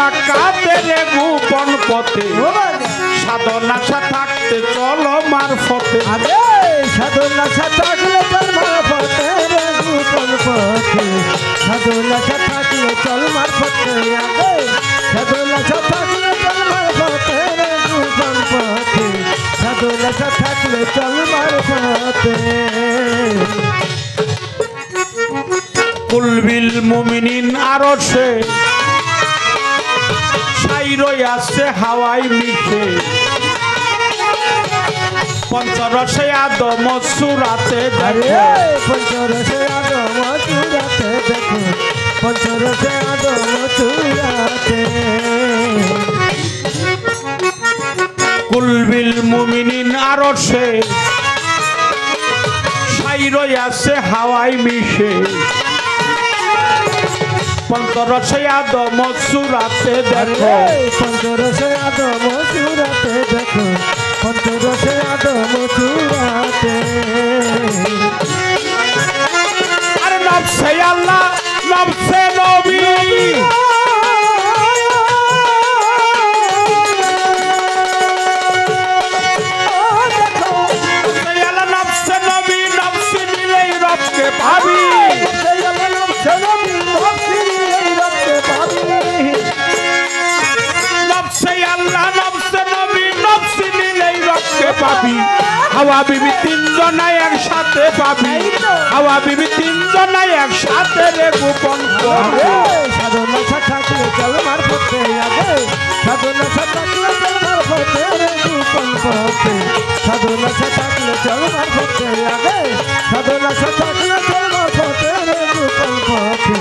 সাক্ষাতের গোপন পথে সাধন আশা থাকতে চলো মারফতে সাধন আশা থাকলে চল মারফতে গোপন পথে সাধন আশা থাকলে চল মারফতে সাধন আশা থাকলে চল মারফতে গোপন পথে সাধন আশা থাকলে চল মারফতে কুলবিল মুমিনিন আরশে সাইরই আছে হাওয়াই মিশে পঞ্চরসে আদম সুরাতে দেখো পঞ্চরসে আদম সুরাতে দেখো পঞ্চরসে আদম সুরাতে কুলবিল মুমিনিন আরশে সাইরই আছে হাওয়াই মিশে পঞ্চরসে আদম সুরাতে দেখো পঞ্চরসে আদম সুরাতে দেখো পঞ্চরসে আদম সুরাতে আরে নফসে আল্লাহ নফসে নবী নফসে নবী নফসি মিলেই রবকে ভাবি পাবি হাওয়া বিবি তিনজনাই একসাথে পাবি হাওয়া বিবি তিনজনাই একসাথে রে গোপন সাধন আশা থাকলে চল মারফতে সাধন আশা থাকলে চল মারফতে গোপন পথে সাধন আশা থাকলে চল মারফতে সাধন আশা থাকলে চল মারফতে গোপন পথে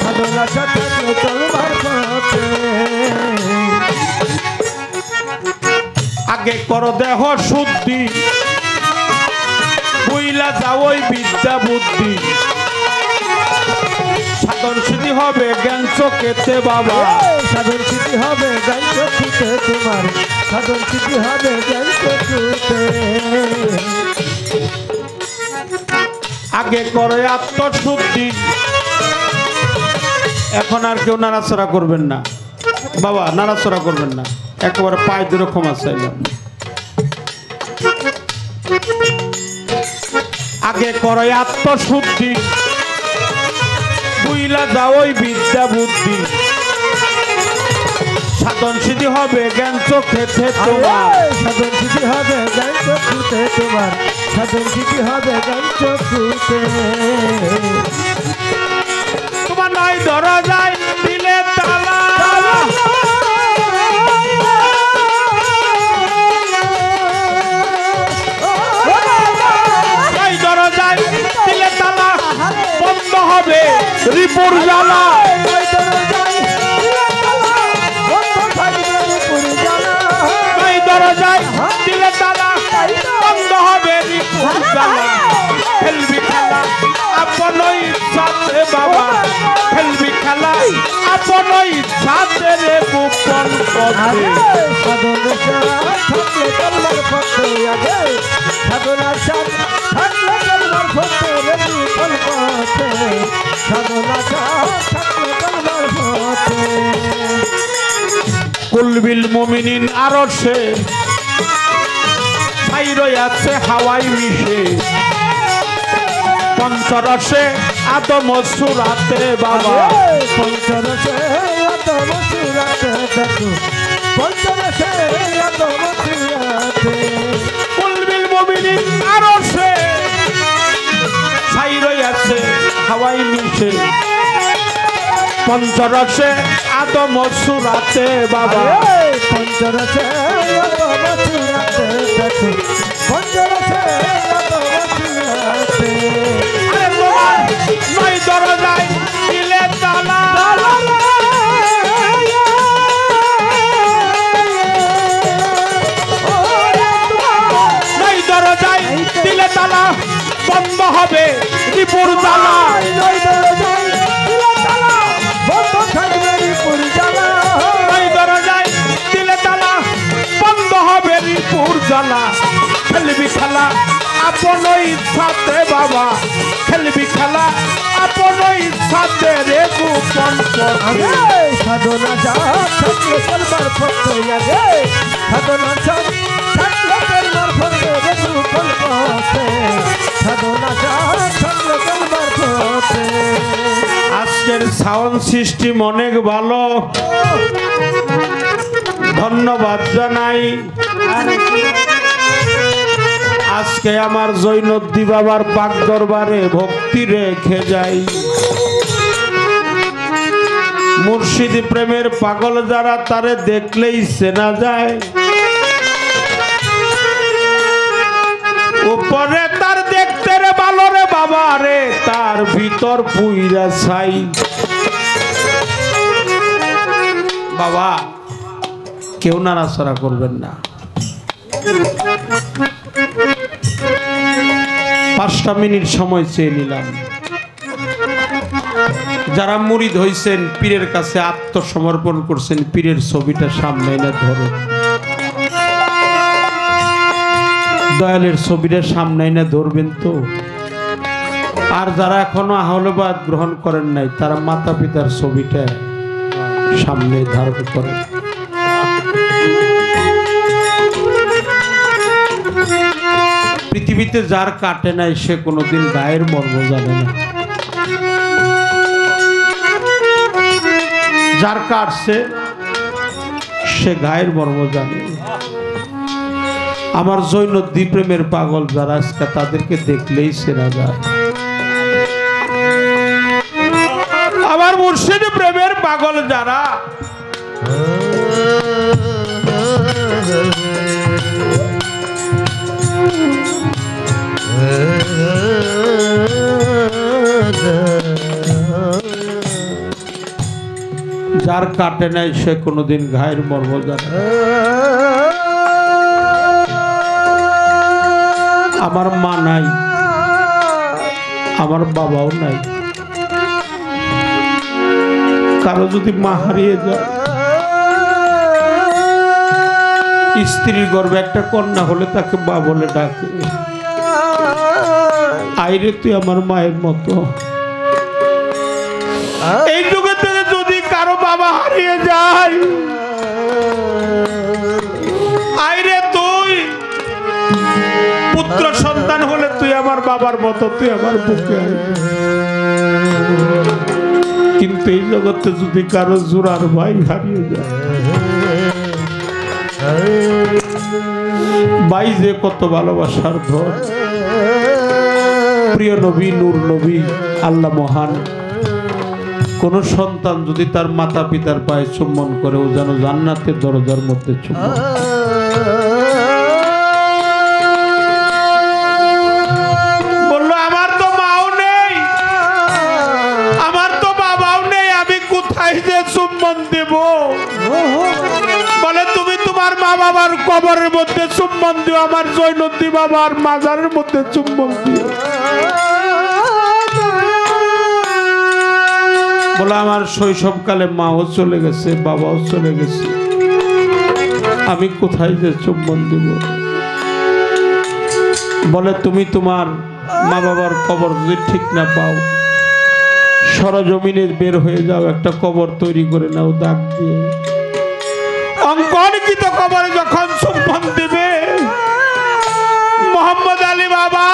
সাধন আশা থাকলে চল মারফতে আগে কর দেহ শুদ্ধি বুইলা যাও ওই বিদ্যা বুদ্ধি সাধন সিদ্ধি হবে জ্ঞান চোখেতে বাবা সাধন সিদ্ধি হবে জ্ঞান চক্ষুতে তোমার সাধন সিদ্ধি হবে জ্ঞান চক্ষুতে আগে করে আত্মশুদ্ধি এখন আর কেউ নাড়াচড়া করবেন না বাবা নাড়াচড়া করবেন না একেবারে পায়ে ধরে ক্ষমা চাইলাম আগে করে আত্মশুদ্ধি বুইলা যাও ওই বিদ্যা বুদ্ধি সাধন সিদ্ধি হবে জ্ঞান চোখেতে তোমার সাধন সিদ্ধি হবে জ্ঞান চক্ষুতে তোমার সাধন সিদ্ধি হবে জ্ঞান চক্ষুতে তোমার নয় ধরা যায় দিলে তালা বন্ধ হবে রিপুর জ্বালা দরজায় দিলে তালা বন্ধ হবে রিপুর জ্বালা খেলবি খেলা আপন ইচ্ছাতে বাবা খেলবি খেলা আপন ইচ্ছাতে রে গোপন পথে সাধন থাকলে চলবার পথে সাধন থাকলে চলবার পথে গোপন পথে সাধন থাকলে চলবার পথে কুলবিল মুমিনিন আরশে সাইরই আছে হাওয়াই মিশে পঞ্চরসে আদম সুরাতে বাবা পঞ্চরসে আদম সুরাতে দেখো পঞ্চরসে আদম সুরাতে কুলবিল মুমিনিন আরশে সাইরই আছে হাওয়াই মিশে পঞ্চরসে আদম সুরাতে বাবা পঞ্চরসে আদম সুরাতে দেখো পঞ্চরসে আদম সুরাতে আরে তোমার নয় দরজায় দিলে তালা নয় দরজায় দিলে তালা বন্ধ হবে রিপুর জ্বালা বন্ধ থাকবে রিপুর জ্বালা নয় দরজায় দিলে তালা বন্ধ হবে রিপুর জ্বালা খেলবি খেলা আপন ইচ্ছাতে বাবা খেলবি খেলা আপন ইচ্ছাতে রে গোপন পথে সাধনা থাকলে চলবার পথে আগে সাধনা থাকলে চলবার পথে রে গোপন পথে সাধনা থাকলে চলবার পথে। আজকের সাউন্ড সিস্টেম অনেক ভালো, ধন্যবাদ জানাই। আজকে আমার জৈনদ্দি বাবার পাক দরবারে ভক্তি রেখে যাই। মুর্শিদি প্রেমের পাগল যারা তারে দেখলেই চেনা যায়। উপরে তার দেখতে রে ভালো রে বাবা রে, তার ভিতর পুইরা ছাই। বাবা কেউ নাড়াচাড়া করবেন না। 5টা মিনিট সময় চেয়ে নিলাম। যারা মুরিদ হইছেন, পীরের কাছে আত্মসমর্পণ করছেন, পীরের ছবিটা সামনে এনে ধরো। দয়ালের ছবিটা সামনে এনে ধরবেন তো। আর যারা এখনো আহলবাদ গ্রহণ করেন নাই, তারা মাতা পিতার ছবিটা সামনে ধারণ করেন। পৃথিবীতে যার কাটে নাই সে কোনোদিন গায়ের মর্ম জানে না। যার কাটছে সে গায়ের মর্ম জানে। আমার জৈনদ্দি প্রেমের পাগল যারা আজকে, তাদেরকে দেখলেই চেনা যায়। আমার মুর্শিদি প্রেমের পাগল যারা, যার কাটে নাই সে কোনোদিন গায়ের মর্ম জানে। আমার মা নাই, আমার বাবাও নাই। কারো যদি মা হারিয়ে যায়, স্ত্রীর গর্ভে একটা কন্যা হলে তাকে মা বলে ডাকে, আইরে তুই আমার মায়ের মতো। এই যুগে থেকে যদি কারো বাবা হারিয়ে যায়, আইরে তুই পুত্র সন্তান হলে তুই আমার বাবার মতো, তুই আমার বুকে। কিন্তু এই জগতে যদি কারো জোড়ার ভাই হারিয়ে যায়, ভাই যে কত ভালোবাসার ধন। প্রিয় নবী, নূর নবী, আল্লাহ মহান। কোন সন্তান যদি তার মাতা পিতার পায়ে চুম্বন করে, ও যেন জান্নাতের দরজার মধ্যে চুম্বন। বললো আমার তো মাও নেই, আমার তো বাবাও নেই, আমি কোথায় যে চুম্বন দেব? বলে তুমি তোমার মা বাবার কবরের মধ্যে চুম্বন দিও, আমার জৈনদ্দি বাবার মাজারের মধ্যে চুম্বন দিও। বলে আমার শৈশবকালে মাও চলে গেছে, বাবাও চলে গেছে, আমি কোথায় যে চুম্বন দিব? বলে তুমি তোমার মা বাবার কবর যদি ঠিক না পাও, সরজমিনে বের হয়ে যাও, একটা কবর তৈরি করে নাও দাগ দিয়ে। অঙ্কনকৃত কবরে যখন চুম্বন দিবে, মোহাম্মদ আলী বাবা,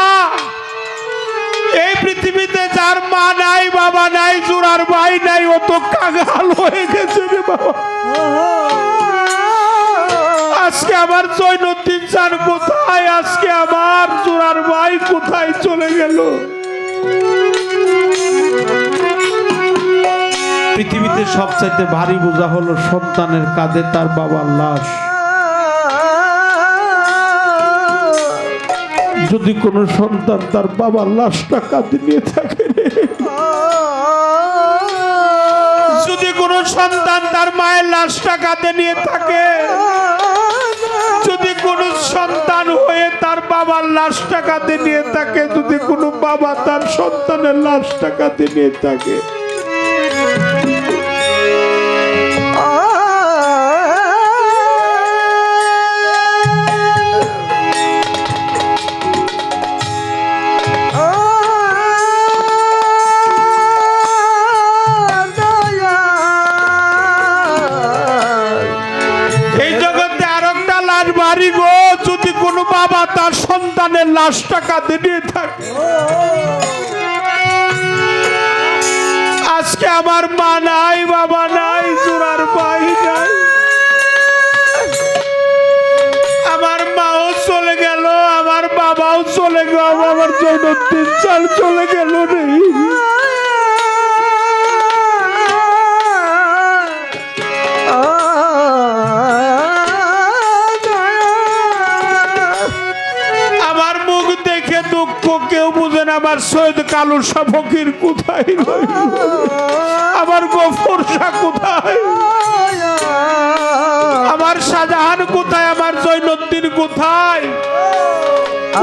এই পৃথিবীতে যার মা নাই, বাবা নাই, জোড়ার ভাই নাই, ও তো কাঙাল হয়ে গেছে রে বাবা। আজকে আমার জৈনদ্দিন চান কোথায়? আজকে আমার জোড়ার ভাই কোথায় চলে গেল? পৃথিবীতে সবচাইতে ভারী বোঝা হলো সন্তানের কাঁধে তার বাবার লাশ। যদি কোনো সন্তান তার বাবার লাশটা কাঁধে নিয়ে থাকে, যদি কোনো সন্তান তার মায়ের লাশটা কাঁধে নিয়ে থাকে, যদি কোনো সন্তান হয়ে তার বাবার লাশটা কাঁধে নিয়ে থাকে, যদি কোনো বাবা তার সন্তানের লাশটা কাঁধে নিয়ে থাকে, সন্তানের লাশটা কাঁধে নিয়ে থাকে। আজকে আমার মা নাই, বাবা নাই, জোড়ার ভাই নাই। আমার মাও চলে গেল, আমার বাবাও চলে গেল, আমার জৈনদ্দিন চাল চলে গেল রে। আমার মুখ দেখে দুঃখ কেউ বুঝে না। আমার সৈয়দ কালু শাহ ফকির কোথায়, আমার গফর শাহ কোথায়, আমার শাহজাহান কোথায়, আমার জৈনদ্দিন কোথায়,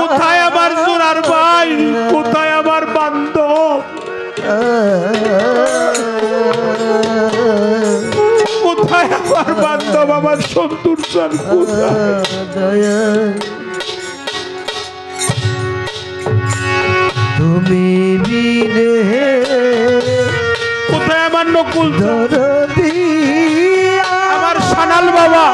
কোথায় আমার জোড়ার ভাই, কোথায় আমার বান্ধব, কোথায় আমার বান্ধব, আমার সন্তুর চান কোথায়? তুমি বিনে কোথায় আমার নকুল, দরদি আমার সানাল বাবা,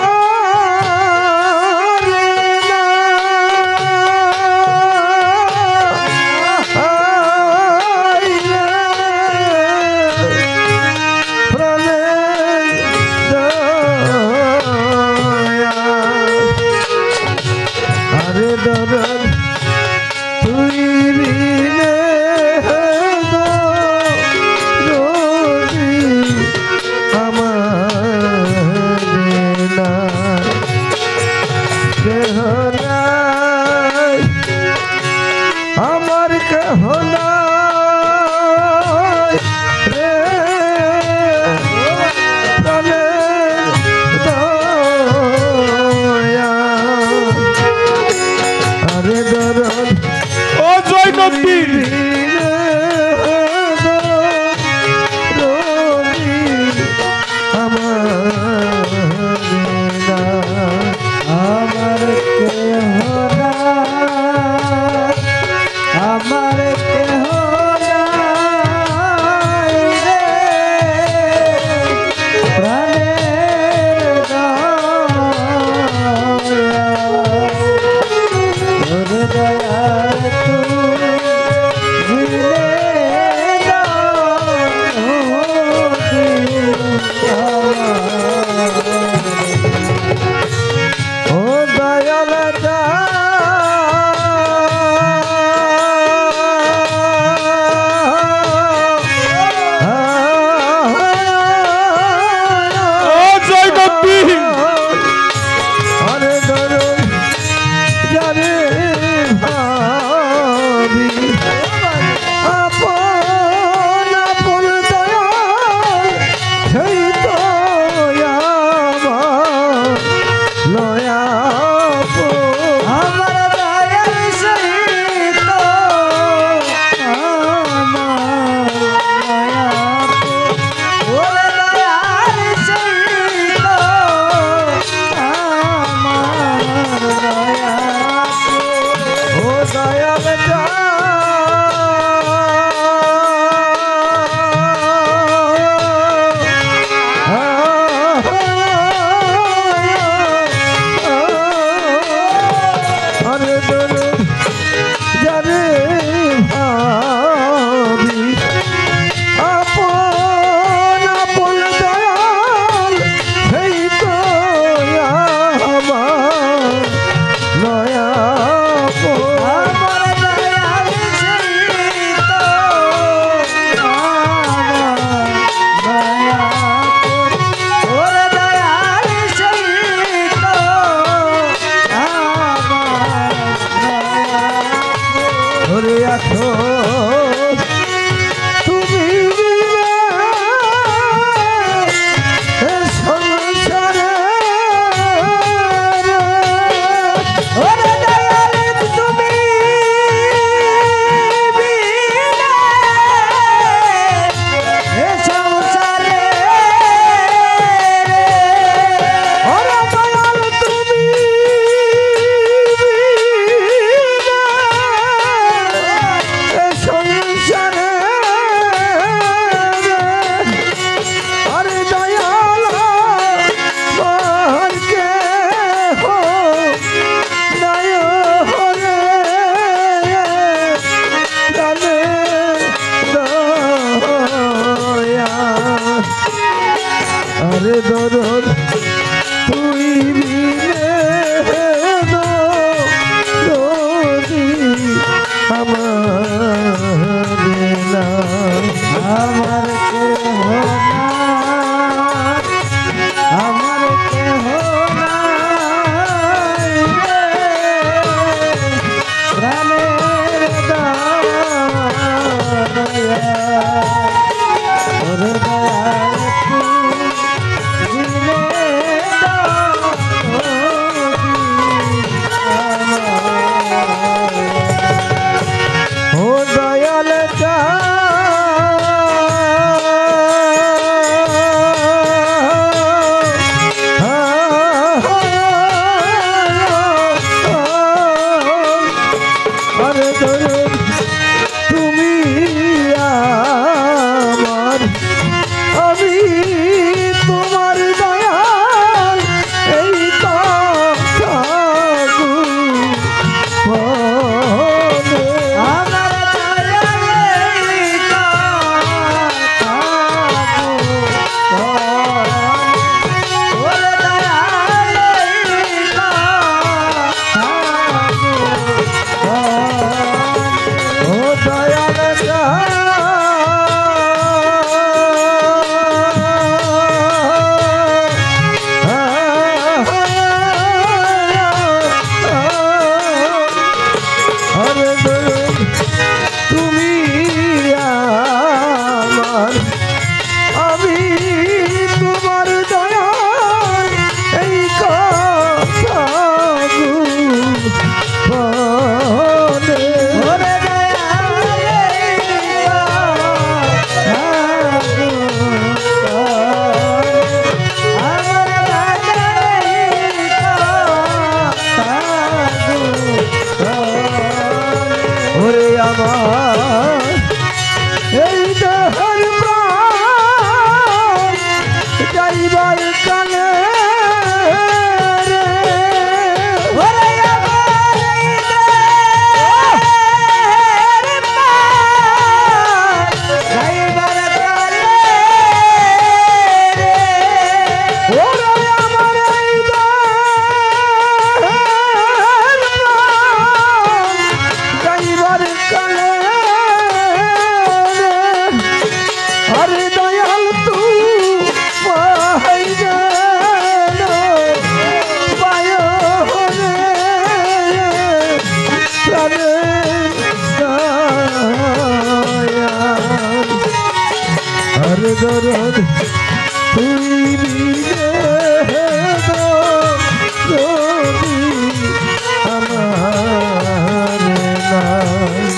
আমার कहना रे तने दया अरे दरद ও জৈনদ্দিন, संसार আমার এই দেহের প্রাণ যাইবার কালে দরদ তুই দিলে যদি আমার নাই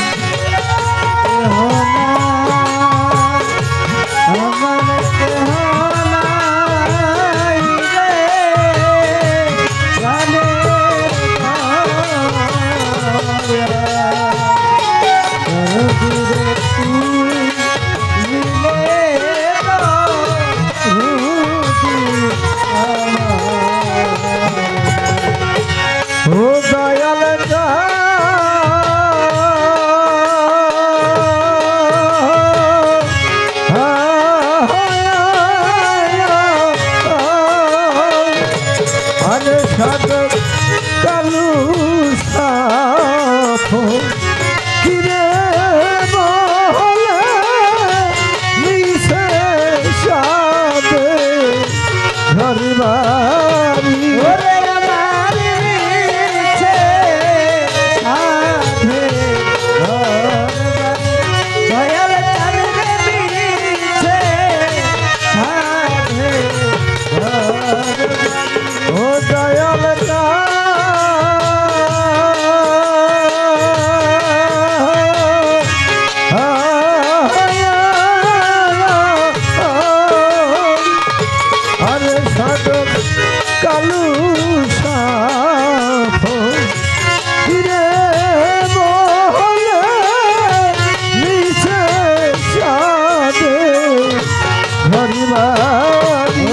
ও দয়াল আরে সাধক কালু সাফ কিরে বলে নিশে সাদে ঘর বাড়ি ও দয়াল আরে সাধক কালু সাফ ফিরে বলে নিচে সাদে ঘরিবাড়ি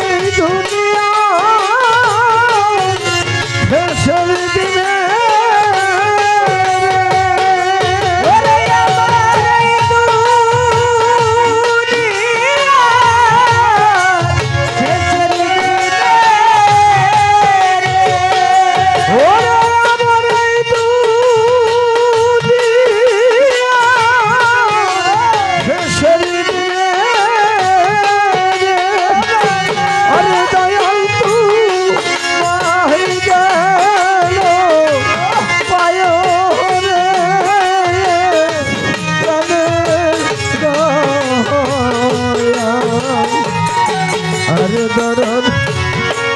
এই দুনিয়া দেশের দিনে দরদ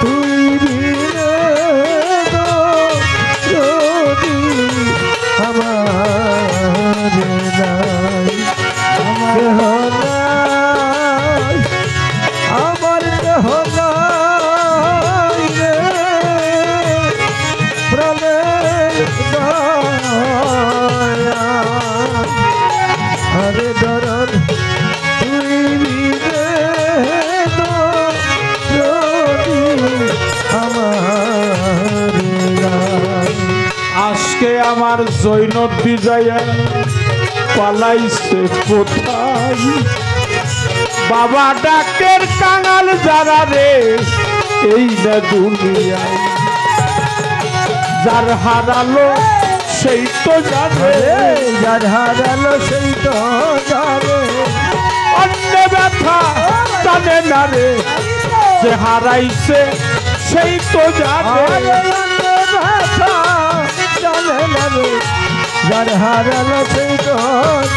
তুই দিলে যদি আমার নাই কেহ নাই আমার কেহ নাই রে প্রাণের দয়া আরে দরদ তুই দিলে আজকে আমার জৈনদী যাইয়া পালাইছে কোথায় বাবা ডাকের কাঙাল যারা রে এই না দুনিয়ায় যার হারালো সেই তো জানে যার হারালো সেই তো জানে অন্য ব্যথা জানে না রে যে হারাইছে সেই তো জানে জানে না রে যার হারালো সেই তো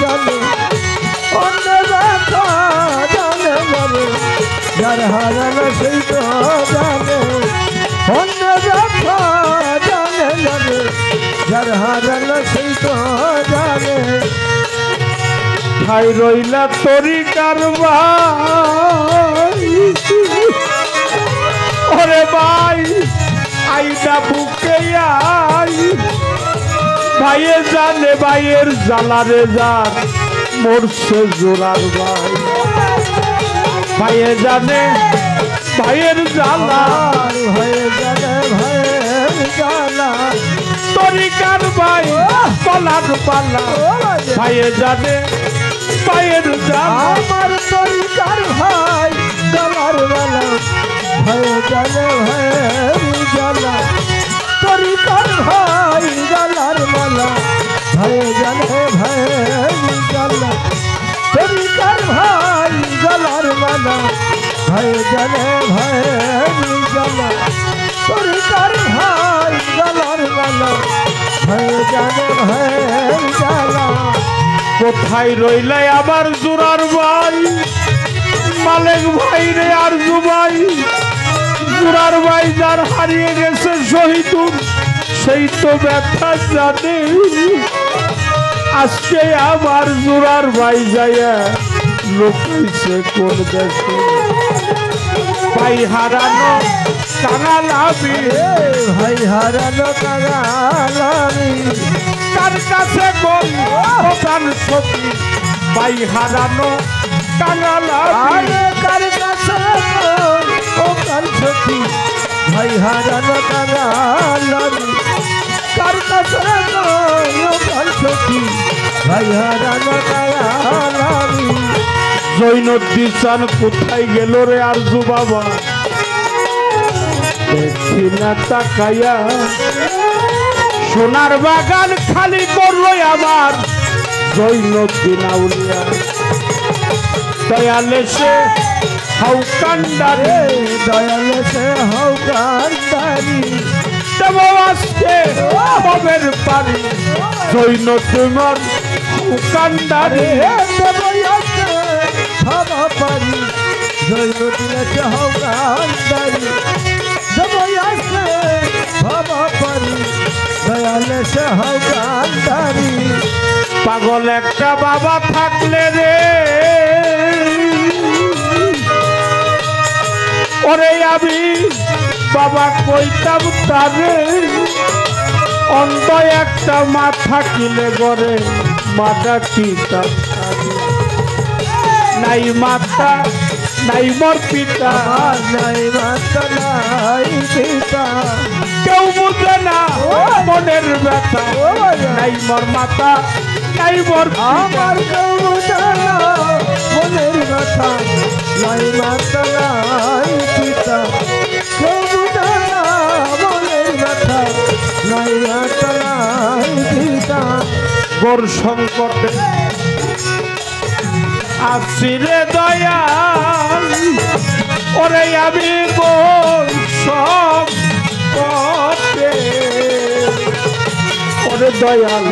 জানে অন্য ব্যথা জানে না রে যার হারালো সেই তো জানে অন্য ব্যথা জানে না রে যার হারালো সেই তো জানে ঠাই রইলা তরিকার ভাই ওরে ভাই আইনা বুকে আই ভাইয়ে জানে ভাইয়ের জ্বালারে যান মরছে জোরার ভাই ভাইয়ে জানে ভাইয়ের জ্বালা ভয়ে জানে ভয়ের জ্বালা তরিকার ভাই পালার পালা ভাইয়ে জানে ভাইয়ের জ্বালা আমার তরিকার ভাই গলার বেলা ভয়ে জানে ভয়ের জ্বালা তরিকার ভাই গলার বেলা ভয়ে জানে ভয়ের জ্বালা তরিকার ভাই গলার বেলা ভয়ে জানে ভয়ের জ্বালা তরিকার ভাই গলার বেলা ভয়ে জানে ভয়ের জ্বালা কোথায় রইলে আবার জোরার ভাই মালিক ভাই রে আর জুবাই জোরার ভাই যার হারিয়ে গেছে শহীদুল সেই তো ব্যথা জানে আজকে আবার জোরার ভাই যাইয়া লোকাইছে কোন দেশে ভাই হারানো কাঙাল আমি ভাই হারানো কাঙালামি কার কাছে কোন প্রধান সতী ভাই হারানো কাঙাল আমি আরে কার কাছে ও কাল সখী ভাই হারানো কাঙালামি কার কাছে ও কাল সখী ভাই হারানো কাঙালামি জৈনদ্দিন চান কোথায় গেল রে আরজু বাবা দেখি না তাকাইয়া সোনার বাগান খালি করলো আমার জৈনদ্দিন আউলিয়া দয়ালে সে হাউকান্ডারে দয়ালে সে হও কান্দারি দেব আজকে ববের পারি জৈনদ্দিন হাউকান্ডারে ক্ষমা পারি জয় দিলে হও কান্দারি ক্ষমা পারি দয়ালে সে হও কান্দারি পাগল একটা বাবা থাকলে রে ওরে আমি বাবা কইতাম তারে অন্ধ একটা মা থাকিলে গরে মাটা কিতাম নাই মাতা নাই মোর পিতা নাই মাতা নাই পিতা কেউ বুঝে না মনের ব্যথা নাই মোর মাতা নাই মোর আমার কেউ জানা মনের কথা নাই মাতা নাই পিতা কেউ জানা মনের কথা নাই মাতা নাই পিতা গোর সংকটে আসিরে দয়াল ওরে আমি গোর সংকটে ওরে দয়াল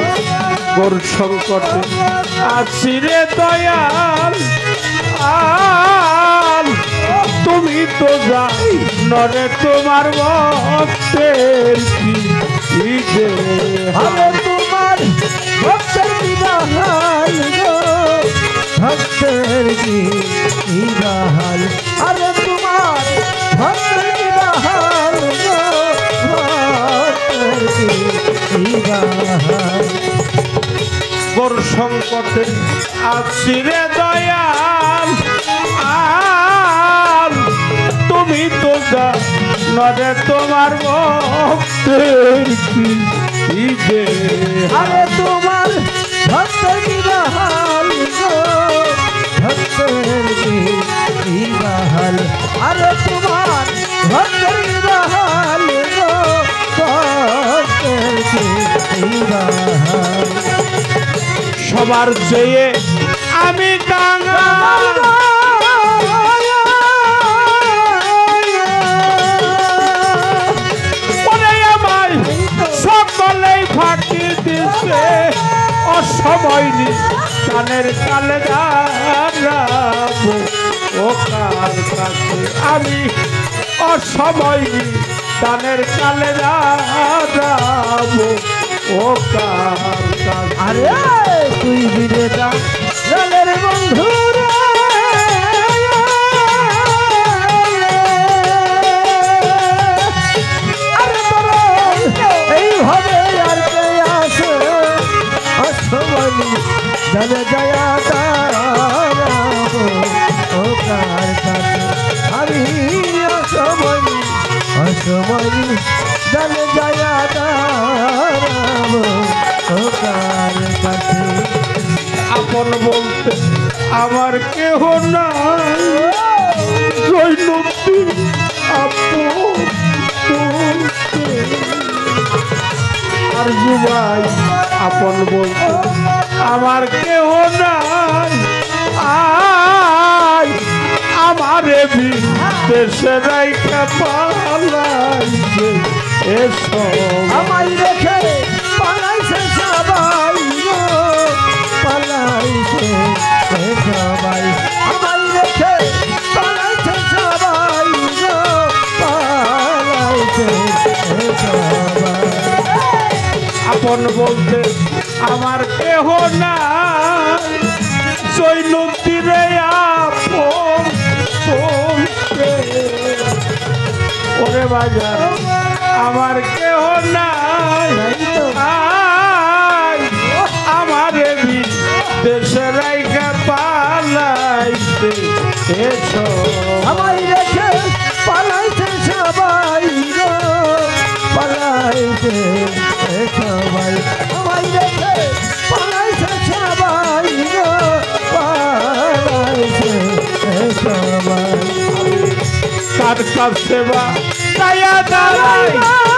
গোর সংকটে আসিরে দয়াল আল তুমি তো যাই নরে তোমার ভক্তের কি যে আরে তোমার ভক্তের বিদাহাল গো ভক্তের বিদাহাল আরে তোমার ভক্তের বিদাহাল গো ভক্তের বিদাহাল গোর সংকটে আসিরে দয়াল আল তুমি তো যা নরে তোমার ভক্তের কি যে আরে তোমার ভক্তের বিদাহাল গো ভক্তের বিদাহাল আরে তোমার ভক্তের বিদাহাল গো ভক্তের বিদাহাল সবার চেয়ে আমি কাঙাল ওরে আমায় সকলেই ফাঁকি দিছে অসময় নি কানের কালে দাঁড়াবো ও কার কাছে আমি অসময় নি কানের কালে দাঁড়াবো ও কার কাছে আরে তুই বিরেটা জলের বন্ধু রে আরে তোরা এইভাবে আর কে আসে অসমনি জলে জয়া তারাম ও কার কাছে আমি অসমনি জলে জয়া তারাম ও কার কাছে আপন বলতে আমার কেহ নাই জৈনবী আপন বলতে আর জুবাই আপন বলতে আমার কেহ নাই আই আমারে দেশে রাইখা পালাইছে এসো আমায় রেখে পালাইছে সবাই গো পালাইছে সবাই আমায় রেখে পালাইছে সবাই গো পালাইছে সবাই আপন বলতে আমার কেহ নাই জৈনতীরে আপন বলতে ওরে বাজার আমার কেহ নাই আই আমারে দেশে রাইখা পালাইছে এসো আমায় রেখে পালাইছে সবাই গো পালাইছে সবাই আমায় রেখে পালাইছে সবাই গো পালাইছে সবাই কার কাছে বা দাঁড়াই